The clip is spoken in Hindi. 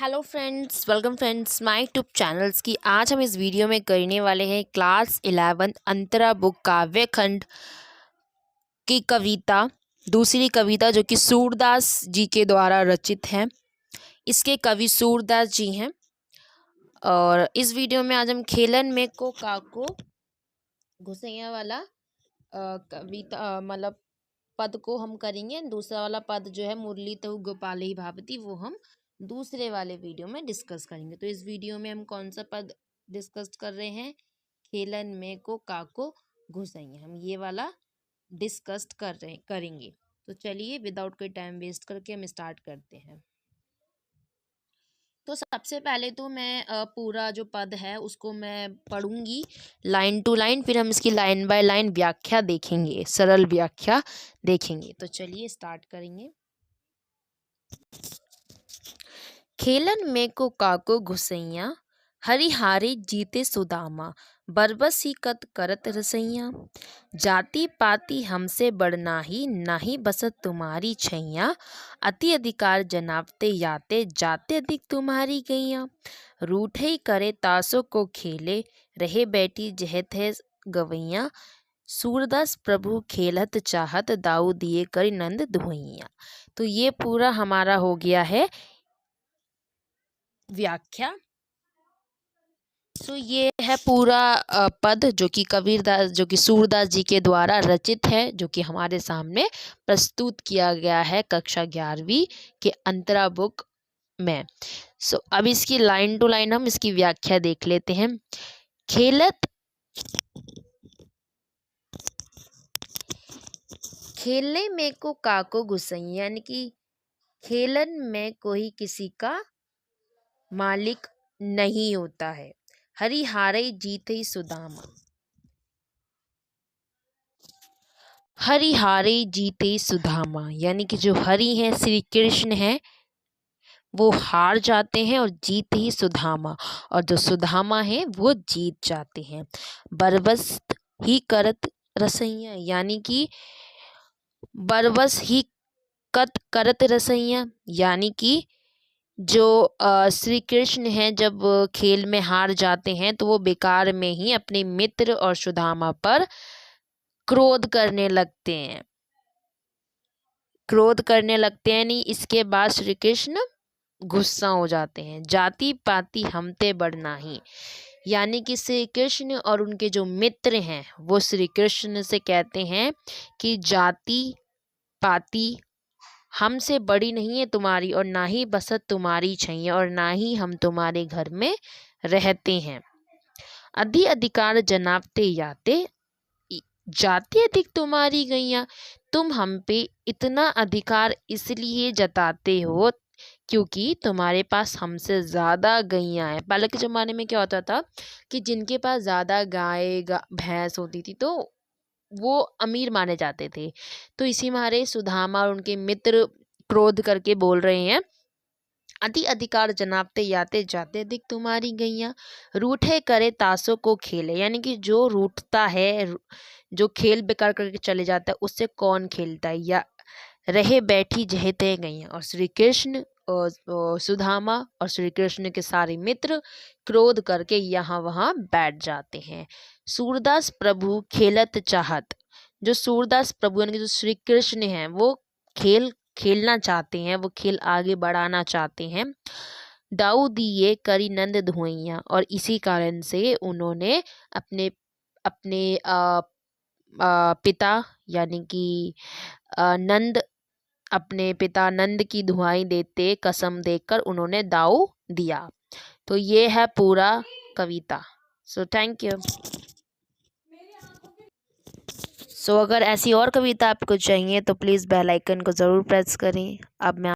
Hello friends, welcome friends my YouTube channels की। आज हम इस वीडियो में करने वाले हैं क्लास 11 अंतरा बुक काव्य खंड की कविता, दूसरी कविता जो कि सूरदास जी के द्वारा रचित है। इसके कवि सूरदास जी हैं। और इस वीडियो में आज हम खेलन में को काको घुसैया वाला कविता मतलब पद को हम करेंगे। दूसरा वाला पद जो है मुरली तहु गोपाल ही भावती, वो हम दूसरे वाले वीडियो में डिस्कस करेंगे। तो इस वीडियो में हम कौन सा पद डिस्कस कर रहे हैं? खेलन में को काको घुसैया, हम ये वाला डिस्कस करेंगे। तो चलिए विदाउट कोई टाइम वेस्ट करके हम स्टार्ट करते हैं। तो सबसे पहले तो मैं पूरा जो पद है उसको मैं पढ़ूंगी लाइन टू लाइन, फिर हम इसकी लाइन बाय लाइन व्याख्या देखेंगे, सरल व्याख्या देखेंगे। तो चलिए स्टार्ट करेंगे। खेलन में को काको घुसैया, हरिहारे जीते सुदामा, बरबस ही कत करत रसैया। जाति पाति हमसे बढ़नाही, नाही बसत तुम्हारी छैया। अति अधिकार जनावते याते, जाते अधिक तुम्हारी गैया। रूठे करे तासों को खेले, रहे बैठी जहत है गवैया। सूरदास प्रभु खेलत चाहत, दाऊ दिए कर नंद धुइया। तो ये पूरा हमारा हो गया है व्याख्या। तो ये है पूरा पद जो कि सूरदास जी के द्वारा रचित है, जो कि हमारे सामने प्रस्तुत किया गया है कक्षा 11वीं के अंतरा बुक में। अब इसकी लाइन टू लाइन हम इसकी व्याख्या देख लेते हैं। खेलने में को काको घुसैया, यानी कि खेलन में कोई किसी का मालिक नहीं होता है। हरिहारे जीते सुदामा, हरिहारे जीते सुदामा, यानी कि जो हरि हैं श्री कृष्ण हैं वो हार जाते हैं और जीत ही सुदामा, और जो सुदामा है वो जीत जाते हैं। बरबस ही करत रसैया, यानी कि बरबस ही कत करत रसैया, यानी कि जो श्री कृष्ण हैं जब खेल में हार जाते हैं तो वो बेकार में ही अपने मित्र और सुदामा पर क्रोध करने लगते हैं। नहीं, इसके बाद श्री कृष्ण गुस्सा हो जाते हैं। जाति पाति हमते बढ़नाही, यानी कि श्री कृष्ण और उनके जो मित्र हैं वो श्री कृष्ण से कहते हैं कि जाति पाति हमसे बड़ी नहीं है तुम्हारी, और ना ही बसत तुम्हारी छैया, और ना ही हम तुम्हारे घर में रहते हैं। अधिकार जनावते याते, जाते अधिक तुम्हारी गैया। तुम हम पे इतना अधिकार इसलिए जताते हो क्योंकि तुम्हारे पास हमसे ज़्यादा गैया है। पहले के ज़माने में क्या होता था कि जिनके पास ज़्यादा गाय भैंस होती थी तो वो अमीर माने जाते थे। तो इसी मारे सुदामा और उनके मित्र क्रोध करके बोल रहे हैं, अधिकार जनावते याते, जाते अधिक तुम्हारी गैया। रूठे करे तासों को खेले, यानी कि जो रूठता है, जो खेल बेकार करके चले जाता है, उससे कौन खेलता है। या रहे बैठी जहते गैया, और श्री कृष्ण और सुदामा और श्री कृष्ण के सारे मित्र क्रोध करके यहाँ वहाँ बैठ जाते हैं। सूरदास प्रभु खेलत चाहत, जो सूरदास प्रभु यानी कि जो श्री कृष्ण हैं वो खेलना चाहते हैं, वो खेल आगे बढ़ाना चाहते हैं। दाऊ दिए करी नंद धुइया, और इसी कारण से उन्होंने अपने अपने पिता यानी कि नंद, अपने पिता नंद की दुहाई देते कसम देकर उन्होंने दाऊ दिया। तो ये है पूरा कविता। Thank you. अगर ऐसी और कविता आपको चाहिए तो प्लीज़ बेल आइकन को ज़रूर प्रेस करें। अब मैं